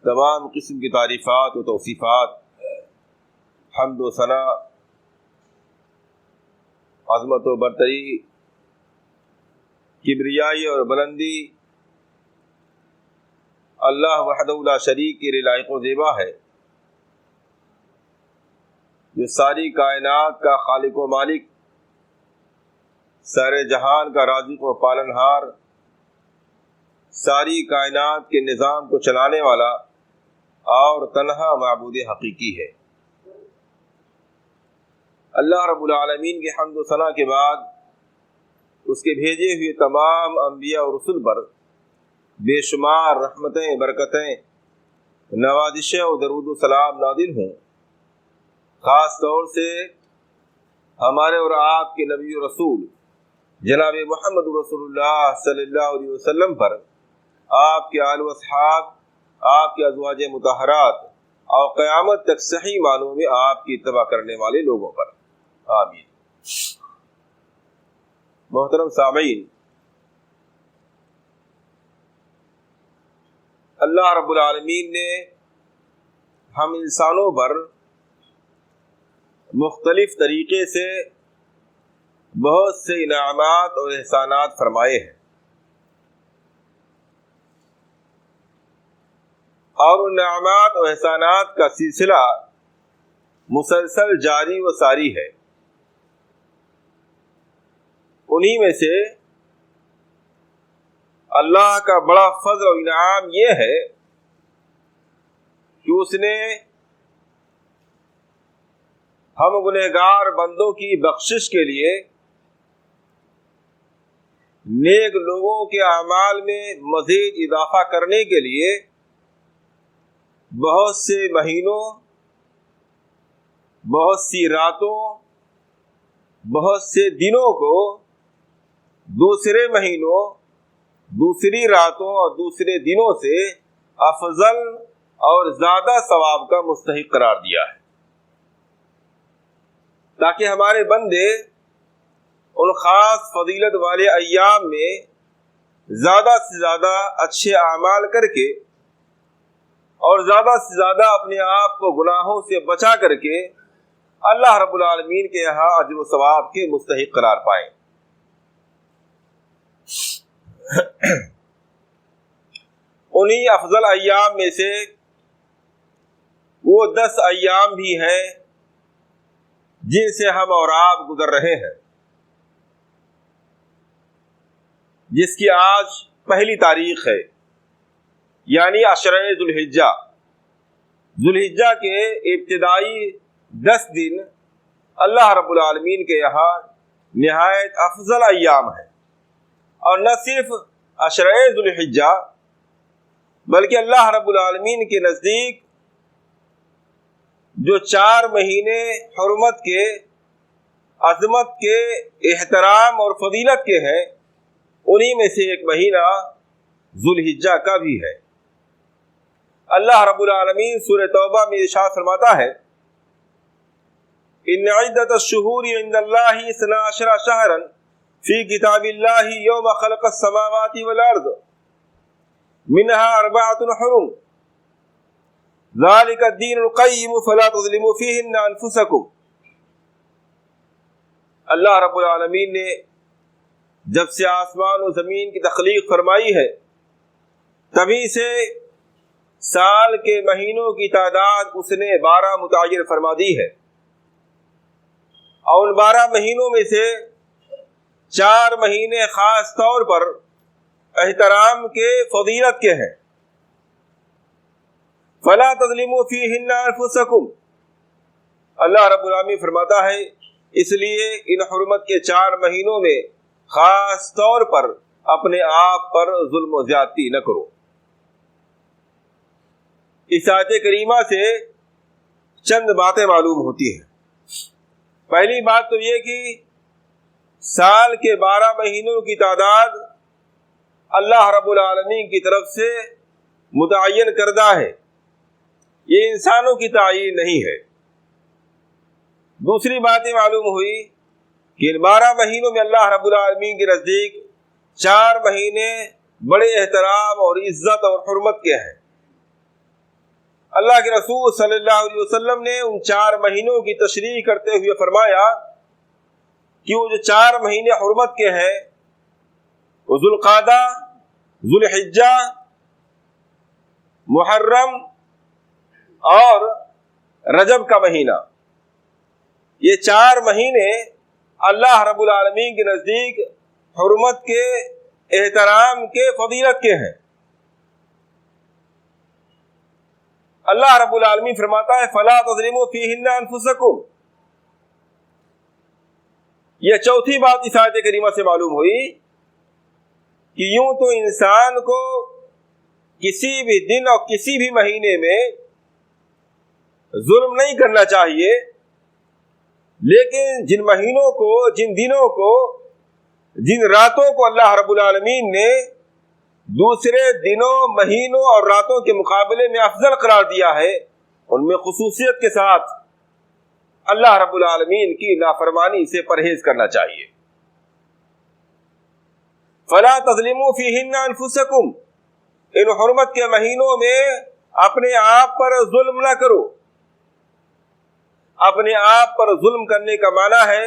تمام قسم کی تعریفات و توصیفات، حمد و ثنا، عظمت و برتری، کبریائی اور بلندی اللہ وحدہ لا شریک کے لیے لائق و زیبا ہے، جو ساری کائنات کا خالق و مالک، سارے جہان کا رازق و پالنہار، ساری کائنات کے نظام کو چلانے والا اور تنہا معبود حقیقی ہے۔ اللہ رب العالمین کے حمد و ثنا کے بعد اس کے بھیجے ہوئے تمام انبیاء اور رسل پر بے شمار رحمتیں، برکتیں، نوازشیں اور درود و سلام نازل ہوں۔ خاص طور سے ہمارے اور آپ کے نبی و رسول جناب محمد رسول اللہ صلی اللہ علیہ وسلم پر، آپ کے آل و اصحاب، آپ کے ازواج مطہرات اور قیامت تک صحیح معنوں میں آپ کی اتباع کرنے والے لوگوں پر، آمین۔ محترم سامعین، اللہ رب العالمین نے ہم انسانوں پر مختلف طریقے سے بہت سے انعامات اور احسانات فرمائے ہیں، اور ان انعامات اور احسانات کا سلسلہ مسلسل جاری و ساری ہے۔ انہی میں سے اللہ کا بڑا فضل و انعام یہ ہے کہ اس نے ہم گنہگار بندوں کی بخشش کے لیے نیک لوگوں کے اعمال میں مزید اضافہ کرنے کے لیے بہت سے مہینوں، بہت سی راتوں، بہت سے دنوں کو دوسرے مہینوں، دوسری راتوں اور دوسرے دنوں سے افضل اور زیادہ ثواب کا مستحق قرار دیا ہے، تاکہ ہمارے بندے ان خاص فضیلت والے ایام میں زیادہ سے زیادہ اچھے اعمال کر کے اور زیادہ سے زیادہ اپنے آپ کو گناہوں سے بچا کر کے اللہ رب العالمین کے یہاں اجر و ثواب کے مستحق قرار پائیں۔ انہی افضل ایام میں سے وہ 10 ایام بھی ہیں جن سے ہم اور آپ گزر رہے ہیں، جس کی آج پہلی تاریخ ہے، یعنی عشرہ ذوالحجہ۔ ذوالحجہ کے ابتدائی 10 دن اللہ رب العالمین کے یہاں نہایت افضل ایام ہیں، اور نہ صرف عشرہ ذوالحجہ بلکہ اللہ رب العالمین کے نزدیک جو 4 مہینے حرمت کے، عظمت کے، احترام اور فضیلت کے ہیں، انہی میں سے ایک مہینہ ذوالحجہ کا بھی ہے۔ اللہ رب العالمین سورہ توبہ میں ارشاد فرماتا ہے، ان عدۃ الشہور عند اللہ 12 شہرا فی کتاب اللہ یوم خلق السماوات والارض منها 4 حرم ذلك الدین القیم فلا تظلموا فیہن انفسکم۔ اللہ رب العالمین نے جب سے آسمان و زمین کی تخلیق فرمائی ہے، تبھی سے سال کے مہینوں کی تعداد اس نے 12 متعین فرما دی ہے، اور ان 12 مہینوں میں سے 4 مہینے خاص طور پر احترام کے، فضیلت کے ہیں۔ فلا تظلموا فیہن انفسکم، اللہ رب العالمین فرماتا ہے اس لیے ان حرمت کے 4 مہینوں میں خاص طور پر اپنے آپ پر ظلم و زیادتی نہ کرو۔ اس آیت کریمہ سے چند باتیں معلوم ہوتی ہیں۔ پہلی بات تو یہ کہ سال کے 12 مہینوں کی تعداد اللہ رب العالمین کی طرف سے متعین کردہ ہے، یہ انسانوں کی تعین نہیں ہے۔ دوسری بات یہ معلوم ہوئی کہ ان 12 مہینوں میں اللہ رب العالمین کے نزدیک 4 مہینے بڑے احترام اور عزت اور حرمت کے ہیں، اللہ کے رسول صلی اللہ علیہ وسلم نے ان 4 مہینوں کی تشریح کرتے ہوئے فرمایا کہ وہ جو 4 مہینے حرمت کے ہیں وہ ذوالقعدہ، ذوالحجہ، محرم اور رجب کا مہینہ، یہ 4 مہینے اللہ رب العالمین کے نزدیک حرمت کے، احترام کے، فضیلت کے ہیں۔ اللہ رب العالمین فرماتا ہے فَلَا تَظْلِمُوا فِيهِنَّ أَنفُسَكُمْ۔ یہ چوتھی بات اس آیت کریمہ سے معلوم ہوئی کہ یوں تو انسان کو کسی بھی دن اور کسی بھی مہینے میں ظلم نہیں کرنا چاہیے، لیکن جن مہینوں کو، جن دنوں کو، جن راتوں کو اللہ رب العالمین نے دوسرے دنوں، مہینوں اور راتوں کے مقابلے میں افضل قرار دیا ہے، ان میں خصوصیت کے ساتھ اللہ رب العالمین کی نافرمانی سے پرہیز کرنا چاہیے۔ فَلَا تَظْلِمُوا فِيهِنَّ أَنفُسَكُمْ، ان حرمت کے مہینوں میں اپنے آپ پر ظلم نہ کرو۔ اپنے آپ پر ظلم کرنے کا معنی ہے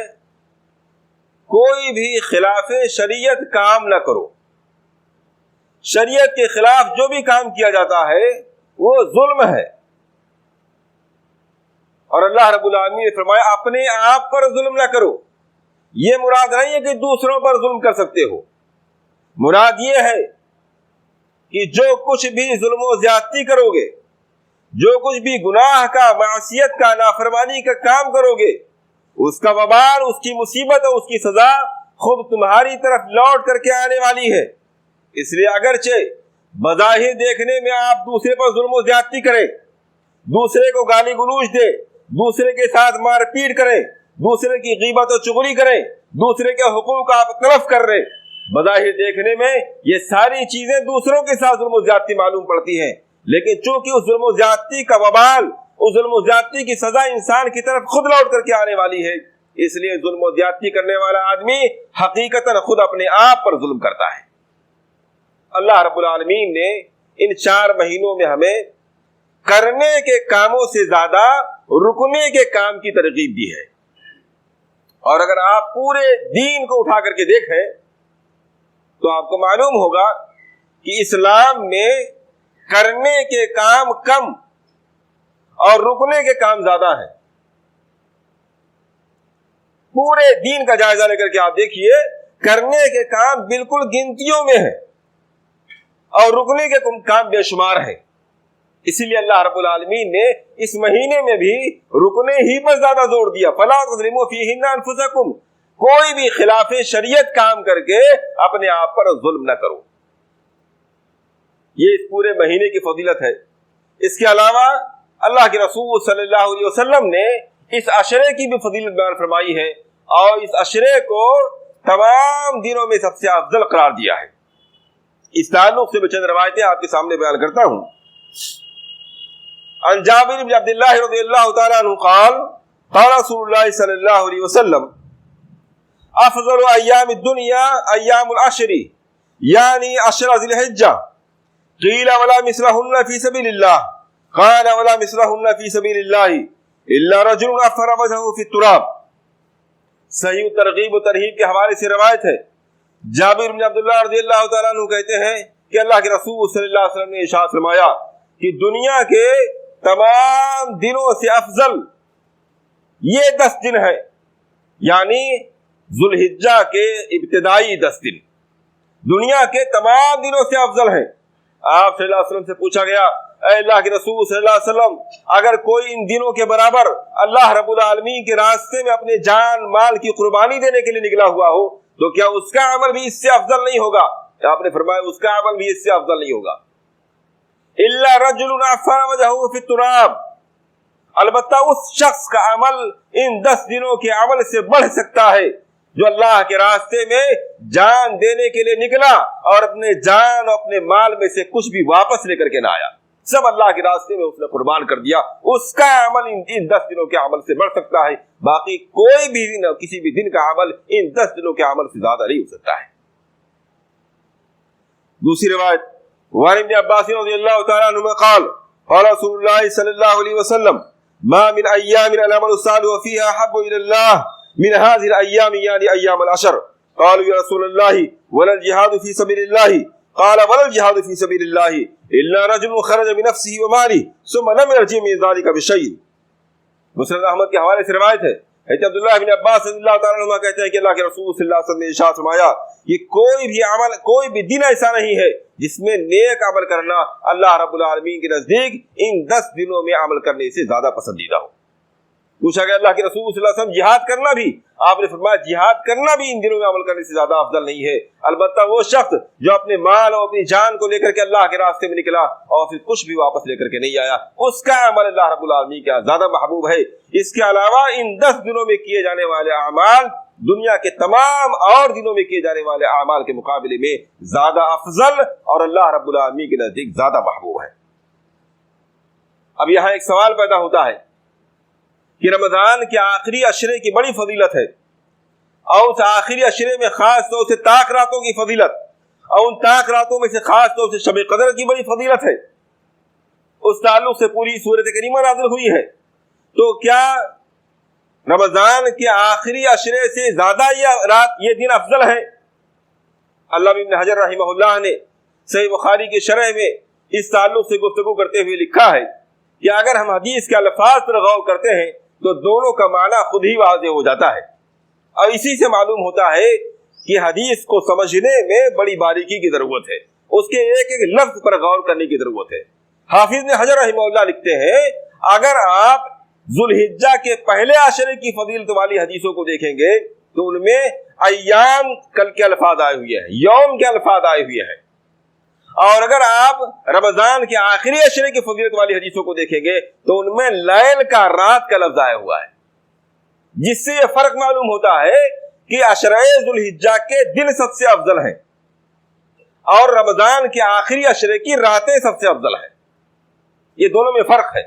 کوئی بھی خلاف شریعت کام نہ کرو۔ شریعت کے خلاف جو بھی کام کیا جاتا ہے وہ ظلم ہے، اور اللہ رب العالمین نے فرمایا اپنے آپ پر ظلم نہ کرو۔ یہ مراد نہیں ہے کہ دوسروں پر ظلم کر سکتے ہو، مراد یہ ہے کہ جو کچھ بھی ظلم و زیادتی کرو گے، جو کچھ بھی گناہ کا، معصیت کا، نافرمانی کا کام کرو گے، اس کا وبال، اس کی مصیبت اور اس کی سزا خود تمہاری طرف لوٹ کر کے آنے والی ہے۔ اس لیے اگرچہ بظاہر دیکھنے میں آپ دوسرے پر ظلم و زیادتی کریں، دوسرے کو گالی گلوچ دیں، دوسرے کے ساتھ مار پیٹ کریں، دوسرے کی غیبت و چغلی کریں، دوسرے کے حقوق آپ تلف کر رہے، بظاہر دیکھنے میں یہ ساری چیزیں دوسروں کے ساتھ ظلم و زیادتی معلوم پڑتی ہیں، لیکن چونکہ اس ظلم و زیادتی کا وبال، اس ظلم و زیادتی کی سزا انسان کی طرف خود لوٹ کر کے آنے والی ہے، اس لیے ظلم و زیادتی کرنے والا آدمی حقیقتاً خود اپنے آپ پر ظلم کرتا ہے۔ اللہ رب العالمین نے ان 4 مہینوں میں ہمیں کرنے کے کاموں سے زیادہ رکنے کے کام کی ترغیب دی ہے، اور اگر آپ پورے دین کو اٹھا کر کے دیکھیں تو آپ کو معلوم ہوگا کہ اسلام میں کرنے کے کام کم اور رکنے کے کام زیادہ ہیں۔ پورے دین کا جائزہ لے کر کے آپ دیکھیے، کرنے کے کام بالکل گنتیوں میں ہیں اور رکنے کے کام بے شمار ہیں۔ اسی لیے اللہ رب العالمین نے اس مہینے میں بھی رکنے ہی پر زیادہ زور دیا، فَلَا تَظْلِمُوا فِيهِنَّ أَنفُسَكُمْ، کوئی بھی خلاف شریعت کام کر کے اپنے آپ پر ظلم نہ کرو۔ یہ اس پورے مہینے کی فضیلت ہے۔ اس کے علاوہ اللہ کے رسول صلی اللہ علیہ وسلم نے اس عشرے کی بھی فضیلت بیان فرمائی ہے، اور اس عشرے کو تمام دنوں میں سب سے افضل قرار دیا ہے۔ اس تعلق سے میں چند روایتیں آپ کے سامنے بیان کرتا ہوں۔ عن جابر بن عبد الله رضی اللہ تعالی عنہ قال قال رسول اللہ صلی اللہ علیہ وسلم افضل ایام الدنیا ایام العشر یعنی 10 ذی الحجہ قیل ولا مثلهن فی سبیل اللہ قال ولا مثلهن فی سبیل اللہ الا رجل افر وجهه في التراب۔ صحیح ترغیب و ترہیب کے حوالے سے روایت ہے، جابر بن عبداللہ رضی اللہ تعالیٰ عنہ کہتے ہیں کہ اللہ کے رسول صلی اللہ علیہ وسلم نے ارشاد فرمایا کہ دنیا کے تمام دنوں سے افضل یہ 10 دن ہے، یعنی ذوالحجہ کے ابتدائی 10 دن دنیا کے تمام دنوں سے افضل ہیں۔ آپ صلی اللہ علیہ وسلم سے پوچھا گیا، اے اللہ کے رسول صلی اللہ علیہ وسلم، اگر کوئی ان دنوں کے برابر اللہ رب العالمین کے راستے میں اپنے جان مال کی قربانی دینے کے لیے نکلا ہوا ہو تو کیا اس کا عمل بھی اس سے افضل نہیں ہوگا؟ آپ نے فرمایا اس کا عمل بھی اس سے افضل نہیں ہوگا۔ الا رجل عفر وجهه في التراب، البتہ اس شخص کا عمل ان 10 دنوں کے عمل سے بڑھ سکتا ہے جو اللہ کے راستے میں جان دینے کے لیے نکلا اور اپنے جان اور اپنے مال میں سے کچھ بھی واپس لے کر کے نہ آیا، سب اللہ کے راستے میں اس نے قربان کر دیا، اس کا عمل ان 10 دنوں کے عمل سے بڑھ سکتا ہے، باقی کوئی بھی دن کسی بھی دن کا عمل ان 10 دنوں کے عمل سے زیادہ نہیں ہو سکتا ہے۔ دوسری روایت وعن ابن عباس رضی اللہ تعالی عنہما قال قال رسول الله صلى الله عليه وسلم ما من أيام العمل الصالح فيها أحب إلى الله من هذه الأيام يعني أيام العشر. قالوا يا رسول الله ولا الجهاد في سبيل الله؟ قال ولا الجهاد في سبيل الله إلا رجل خرج بنفسه وماله ثم لم يرجع من ذلك بشيء. مسند احمد کے حوالے سے روایت ہے، حضرت عبداللہ بن عباس رضی اللہ تعالیٰ عنہ کہتے ہیں کہ اللہ کے رسول صلی اللہ علیہ وسلم نے ارشاد فرمایا کہ کوئی بھی عمل، کوئی بھی دن ایسا نہیں ہے جس میں نیک عمل کرنا اللہ رب العالمین کے نزدیک ان 10 دنوں میں عمل کرنے سے زیادہ پسندیدہ ہو. پوچھا گیا اللہ کے رسول صلی اللہ علیہ وسلم جہاد کرنا بھی؟ آپ نے فرمایا جہاد کرنا بھی ان دنوں میں عمل کرنے سے زیادہ افضل نہیں ہے، البتہ وہ شخص جو اپنے مال اور اپنی جان کو لے کر کے اللہ کے راستے میں نکلا اور پھر کچھ بھی واپس لے کر کے نہیں آیا، اس کا عمل اللہ رب العالمین کا زیادہ محبوب ہے. اس کے علاوہ ان 10 دنوں میں کیے جانے والے اعمال دنیا کے تمام اور دنوں میں کیے جانے والے اعمال کے مقابلے میں زیادہ افضل اور اللہ رب العالمین کے نزدیک زیادہ محبوب ہے. اب یہاں ایک سوال پیدا ہوتا ہے کہ رمضان کے آخری عشرے کی بڑی فضیلت ہے، اور اس آخری عشرے میں خاص طور سے طاق راتوں کی فضیلت، اور ان طاق راتوں میں سے خاص طور سے شب قدر کی بڑی فضیلت ہے. اس تعلق سے پوری سورۃ کریمہ نازل ہوئی ہے. تو کیا رمضان کے آخری عشرے سے زیادہ یہ دن افضل ہے؟ علامہ ابن حجر رحمہ اللہ نے صحیح بخاری کی شرح میں اس تعلق سے گفتگو کرتے ہوئے لکھا ہے کہ اگر ہم حدیث کے الفاظ پر غور کرتے ہیں تو دونوں کا معنی خود ہی واضح ہو جاتا ہے، اور اسی سے معلوم ہوتا ہے کہ حدیث کو سمجھنے میں بڑی باریکی کی ضرورت ہے، اس کے ایک ایک لفظ پر غور کرنے کی ضرورت ہے. حافظ ابن حجر رحمہ اللہ لکھتے ہیں اگر آپ ذوالحجہ کے پہلے عشرے کی فضیلت والی حدیثوں کو دیکھیں گے تو ان میں ایام کل کے الفاظ آئے ہوئے ہیں، یوم کے الفاظ آئے ہوئے ہیں، اور اگر آپ رمضان کے آخری عشرے کی فضیلت والی حدیثوں کو دیکھیں گے تو ان میں لیل کا، رات کا لفظ آیا ہوا ہے، جس سے یہ فرق معلوم ہوتا ہے کہ عشرہ ذوالحجہ کے دن سب سے افضل ہیں اور رمضان کے آخری عشرے کی راتیں سب سے افضل ہیں. یہ دونوں میں فرق ہے.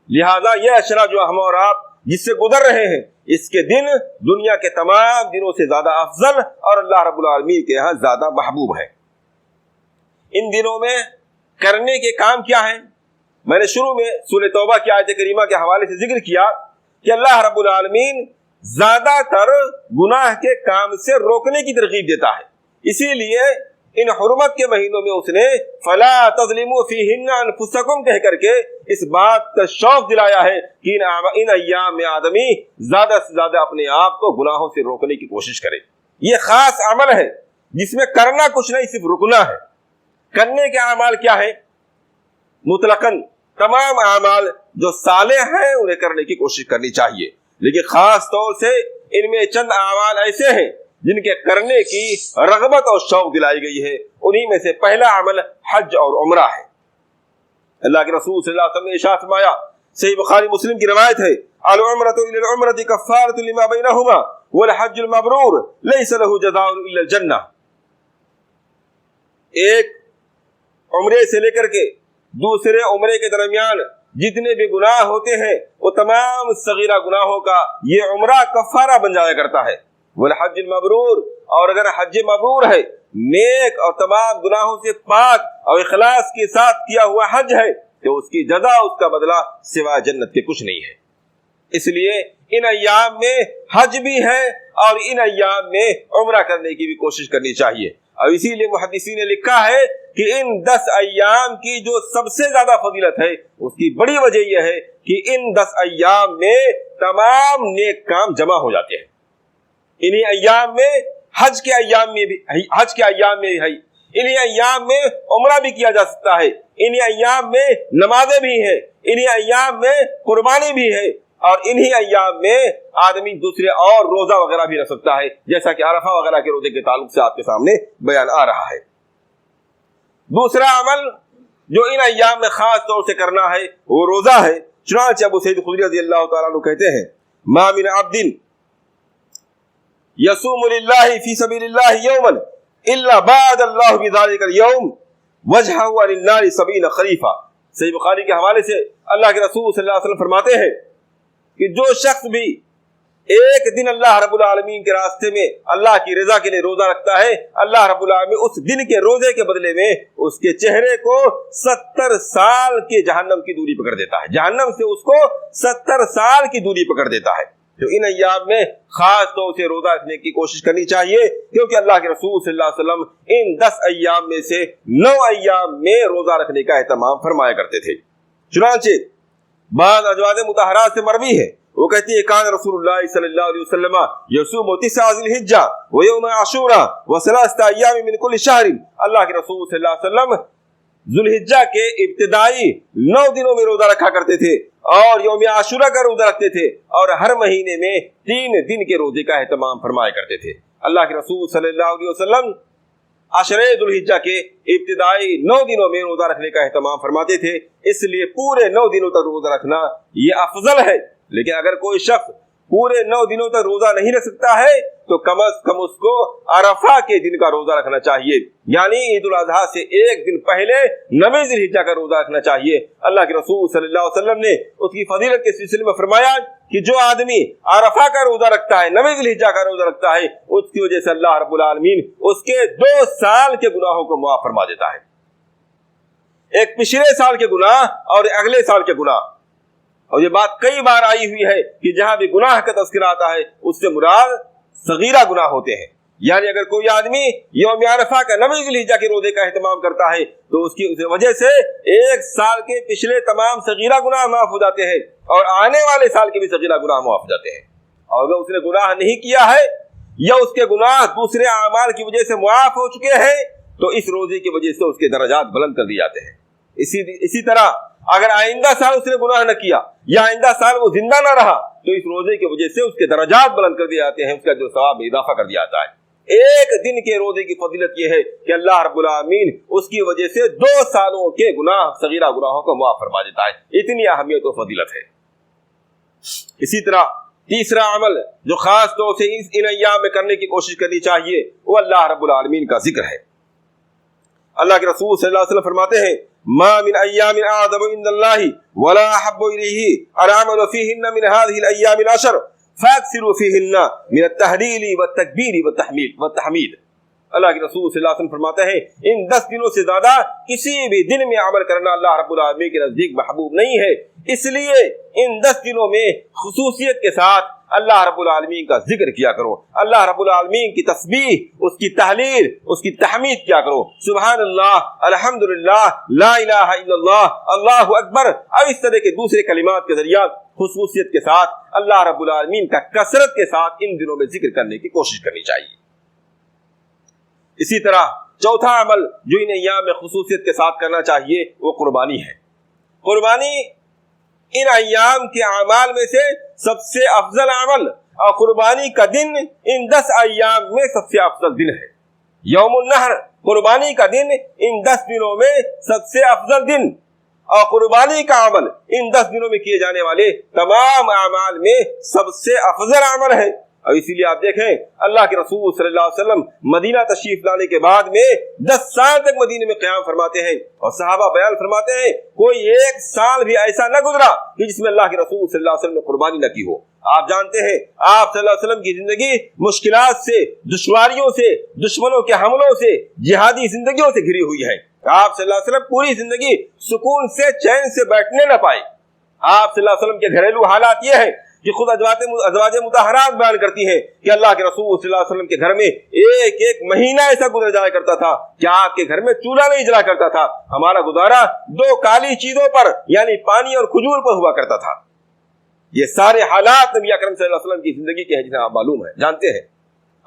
لہذا یہ عشرہ جو ہم اور آپ جس سے گزر رہے ہیں اس کے دن دنیا کے تمام دنوں سے زیادہ افضل اور اللہ رب العالمین کے ہاں زیادہ محبوب ہے. ان دنوں میں کرنے کے کام کیا ہیں؟ میں نے شروع میں سورہ توبہ کی آیت کریمہ کے حوالے سے ذکر کیا کہ اللہ رب العالمین زیادہ تر گناہ کے کام سے روکنے کی ترغیب دیتا ہے، اسی لیے ان حرمت کے مہینوں میں اس نے فلا تظلموا فیہن انفسکم کہہ کر کے اس بات کا شوق دلایا ہے کہ ان ایام میں آدمی زیادہ سے زیادہ اپنے آپ کو گناہوں سے روکنے کی کوشش کرے. یہ خاص عمل ہے جس میں کرنا کچھ نہیں، صرف رکنا ہے. کرنے کے اعمال کیا ہے؟ مطلقاً تمام اعمال جو صالح ہیں انہیں کرنے کی کوشش کرنی چاہیے، لیکن خاص طور سے ان میں چند اعمال ایسے ہیں جن کے کرنے کی رغبت اور شوق دلائی گئی ہے. انہی میں سے پہلا عمل حج اور عمرہ ہے. اللہ کے رسول صلی اللہ علیہ وسلم نے ارشاد فرمایا، صحیح بخاری مسلم کی روایت ہے، العمرۃ الی العمرۃ کفارۃ لما بینہما والحج المبرور لیس له جزاء الا الجنہ. ایک عمرے سے لے کر کے دوسرے عمرے کے درمیان جتنے بھی گناہ ہوتے ہیں وہ تمام صغیرہ گناہوں کا یہ عمرہ کفارہ بن جایا کرتا ہے. والحج المبرور، اور اگر حج مبرور ہے، نیک اور تمام گناہوں سے پاک اور اخلاص کے ساتھ کیا ہوا حج ہے تو اس کی جزا، اس کا بدلہ سوائے جنت کے کچھ نہیں ہے. اس لیے ان ایام میں حج بھی ہے اور ان ایام میں عمرہ کرنے کی بھی کوشش کرنی چاہیے. اور اسی لیے محدثین نے لکھا ہے کہ ان 10 ایام کی جو سب سے زیادہ فضیلت ہے اس کی بڑی وجہ یہ ہے کہ ان 10 ایام میں تمام نیک کام جمع ہو جاتے ہیں. انہی ایام میں حج کے ایام میں بھی ہے، انہی ایام میں عمرہ بھی کیا جا سکتا ہے، انہی ایام میں نمازیں بھی ہیں، انہی ایام میں قربانی بھی ہے، اور انہی ایام میں آدمی دوسرے اور روزہ وغیرہ بھی رکھ سکتا ہے، جیسا کہ عرفہ وغیرہ کے روزے کے تعلق سے آپ کے سامنے بیان آ رہا ہے. دوسرا عمل جو ان ایام میں خاص طور سے کرنا ہے وہ روزہ ہے. چنانچہ ابو سعید خدری رضی اللہ تعالیٰ عنہ کہتے ہیں، ما من عبد یصوم للہ فی سبیل اللہ یوما الا بعد اللہ بذلک اليوم وجہہ عن النار 70 خریفہ. صحیح بخاری کے حوالے سے اللہ کے رسول صلی اللہ علیہ وسلم فرماتے ہیں کہ جو شخص بھی ایک دن اللہ رب العالمین کے راستے میں اللہ کی رضا کے لیے روزہ رکھتا ہے، اللہ رب العالمین اس دن کے روزے کے بدلے میں اس کے چہرے کو 70 سال کی جہنم کی دوری پکڑ دیتا ہے، جہنم سے اس کو 70 سال کی دوری پکڑ دیتا ہے۔ تو ان ایام میں خاص طور سے روزہ رکھنے کی کوشش کرنی چاہیے، کیونکہ اللہ کے رسول صلی اللہ علیہ وسلم ان 10 ایام میں سے 9 ایام میں روزہ رکھنے کا اہتمام فرمایا کرتے تھے۔ چنانچہ بعض ازواج مطہرات سے مروی ہے، وہ کہتی ہے کان رسول اللہ صلی اللہ علیہ وسلم یصوم 9 ذی الحجہ ویوم عاشوراء و3 ایام من کل شہر، اللہ کے رسول صلی اللہ علیہ وسلم ذوالحجہ کے ابتدائی 9 دنوں میں روزہ رکھا کرتے تھے اور یوم عاشوراء کا روزہ رکھتے تھے، اور ہر مہینے میں 3 دن کے روزے کا اہتمام فرمایا کرتے تھے۔ اللہ کے رسول صلی اللہ علیہ وسلم عشرہ ذوالحجہ کے ابتدائی 9 دنوں میں روزہ رکھنے کا اہتمام فرماتے تھے، اس لیے پورے 9 دنوں تک روزہ رکھنا یہ افضل ہے۔ لیکن اگر کوئی شخص پورے 9 دنوں تک روزہ نہیں رکھ سکتا ہے تو کم از کم اس کو عرفہ کے دن کا روزہ رکھنا چاہیے، یعنی عید الاضحیٰ سے 1 دن پہلے 9 ذی الحجہ کا روزہ رکھنا چاہیے۔ اللہ کے رسول صلی اللہ علیہ وسلم نے اس کی فضیلت کے سلسلے میں فرمایا کہ جو آدمی عرفہ کا روزہ رکھتا ہے، 9 ذی الحجہ کا روزہ رکھتا ہے، اس کی وجہ سے اللہ رب العالمین اس کے 2 سال کے گناہوں کو معاف فرما دیتا ہے، ایک پچھلے سال کے گناہ اور اگلے سال کے گناہ۔ اور یہ بات کئی بار آئی ہوئی ہے کہ جہاں بھی گناہ کا تذکرہ آتا ہے اس سے مراد صغیرہ گناہ ہوتے ہیں، یعنی اگر کوئی آدمی یوم عرفہ کا 9 ذی الحجہ کے روزے کا اہتمام کرتا ہے تو اس کی وجہ سے 1 سال کے پچھلے تمام صغیرہ گناہ معاف ہو جاتے ہیں اور آنے والے سال کے بھی صغیرہ گناہ معاف ہو جاتے ہیں۔ اور اگر اس نے گناہ نہیں کیا ہے یا اس کے گناہ دوسرے اعمال کی وجہ سے معاف ہو چکے ہیں تو اس روزے کی وجہ سے اس کے درجات بلند کر دیے جاتے ہیں۔ اسی طرح اگر آئندہ سال اس نے گناہ نہ کیا یا آئندہ سال وہ زندہ نہ رہا تو اس روزے کی وجہ سے اس کے درجات بلند کر دیے جاتے ہیں، اس کا جو ثواب میں اضافہ کر دیا جاتا ہے۔ 1 دن کے روزے کی فضیلت یہ ہے کہ اللہ رب العالمین اس کی وجہ سے 2 سالوں کے گناہ صغیرہ گناہوں کو معاف فرما دیتا ہے، اتنی اہمیت و فضیلت ہے۔ اسی طرح تیسرا عمل جو خاص طور سے ان ایام میں کرنے کی کوشش کرنی چاہیے وہ اللہ رب العالمین کا ذکر ہے۔ اللہ کے رسول صلی اللہ علیہ وسلم فرماتے ہیں ما من ایام اعظم عند اللہ ولا احب الیہ العمل فیہن من هذه الايام العشر فاکثروا فیہن من التہلیل والتکبیر والتحمید۔ اللہ کے رسول صلی اللہ علیہ وسلم فرماتے ہیں ان 10 دنوں سے زیادہ کسی بھی دن میں عمل کرنا اللہ رب العالمین کے نزدیک محبوب نہیں ہے، اس لیے ان 10 دنوں میں خصوصیت کے ساتھ اللہ رب العالمین کا ذکر کیا کرو، اللہ رب العالمین کی تسبیح، اس کی تحلیل، اس کی تحمید کیا کرو، سبحان اللہ، الحمدللہ، لا الہ الا اللہ، اللہ اکبر، اور اس طرح کے دوسرے کلمات کے ذریعہ خصوصیت کے ساتھ اللہ رب العالمین کا کثرت کے ساتھ ان دنوں میں ذکر کرنے کی کوشش کرنی چاہیے۔ اسی طرح چوتھا عمل جو ان ایام میں خصوصیت کے ساتھ کرنا چاہیے وہ قربانی ہے۔ قربانی ان ایام کے اعمال میں سے سب سے افضل عمل، اور قربانی کا دن ان 10 ایام میں سب سے افضل دن ہے۔ یوم النحر قربانی کا دن ان 10 دنوں میں سب سے افضل دن، اور قربانی کا عمل ان 10 دنوں میں کیے جانے والے تمام اعمال میں سب سے افضل عمل ہے۔ اور اسی لیے آپ دیکھیں اللہ کے رسول صلی اللہ علیہ وسلم مدینہ تشریف لانے کے بعد میں 10 سال تک مدینے میں قیام فرماتے ہیں، اور صحابہ بیان فرماتے ہیں کوئی 1 سال بھی ایسا نہ گزرا کہ جس میں اللہ کے رسول صلی اللہ علیہ وسلم نے قربانی نہ کی ہو۔ آپ جانتے ہیں آپ صلی اللہ علیہ وسلم کی زندگی مشکلات سے، دشواریوں سے، دشمنوں کے حملوں سے، جہادی زندگیوں سے گھری ہوئی ہے۔ آپ صلی اللہ علیہ وسلم پوری زندگی سکون سے، چین سے بیٹھنے نہ پائے۔ آپ صلی اللہ علیہ وسلم کے گھریلو حالات یہ ہے کہ خود ازواج مطہرات بیان کرتی ہیں کہ اللہ کے رسول صلی اللہ علیہ وسلم کے گھر میں ایک مہینہ ایسا گزر جایا کرتا تھا کہ آپ کے گھر میں چولہا نہیں جلا کرتا تھا، ہمارا گزارا 2 کالی چیزوں پر یعنی پانی اور کھجور پر ہوا کرتا تھا۔ یہ سارے حالات نبی اکرم صلی اللہ علیہ وسلم کی زندگی کے ہیں جنہیں آپ معلوم ہے، جانتے ہیں۔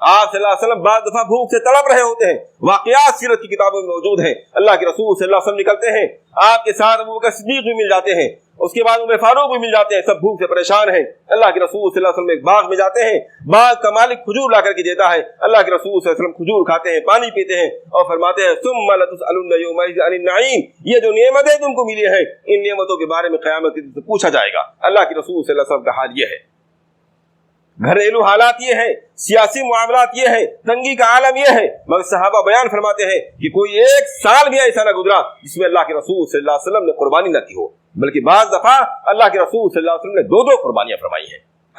آپ صلی اللہ علیہ وسلم بعض دفعہ بھوک سے تڑپ رہے ہوتے ہیں، واقعات سیرت کی کتابوں میں موجود ہیں۔ اللہ کے رسول صلی اللہ علیہ وسلم نکلتے ہیں، آپ کے ساتھ ابوبکر صدیق بھی مل جاتے ہیں، اس کے بعد عمر فاروق بھی مل جاتے ہیں، سب بھوک سے پریشان ہیں۔ اللہ کے رسول صلی اللہ علیہ وسلم ایک باغ میں جاتے ہیں، باغ کا مالک کھجور لا کر کے دیتا ہے، اللہ کے رسول صلی اللہ علیہ وسلم کھجور کھاتے ہیں، پانی پیتے ہیں اور فرماتے ہیں ثم لتسألن یومئذ عن النعیم، یہ جو نعمتیں تم کو ملی ہیں ان نعمتوں کے بارے میں قیامت کے دن سے پوچھا جائے گا۔ اللہ کے رسول صلی اللہ علیہ وسلم کا حال یہ ہے، گھریلو حالات یہ ہے، سیاسی معاملات یہ ہے، تنگی کا عالم یہ ہے، مگر صحابہ بیان فرماتے ہیں کہ کوئی 1 سال بھی ایسا نہ گزرا جس میں اللہ کے رسول صلی اللہ علیہ وسلم نے قربانی نہ کی ہو، بلکہ بعض دفعہ اللہ کے رسول صلی اللہ علیہ وسلم نے 2 قربانیاں فرمائی ہیں۔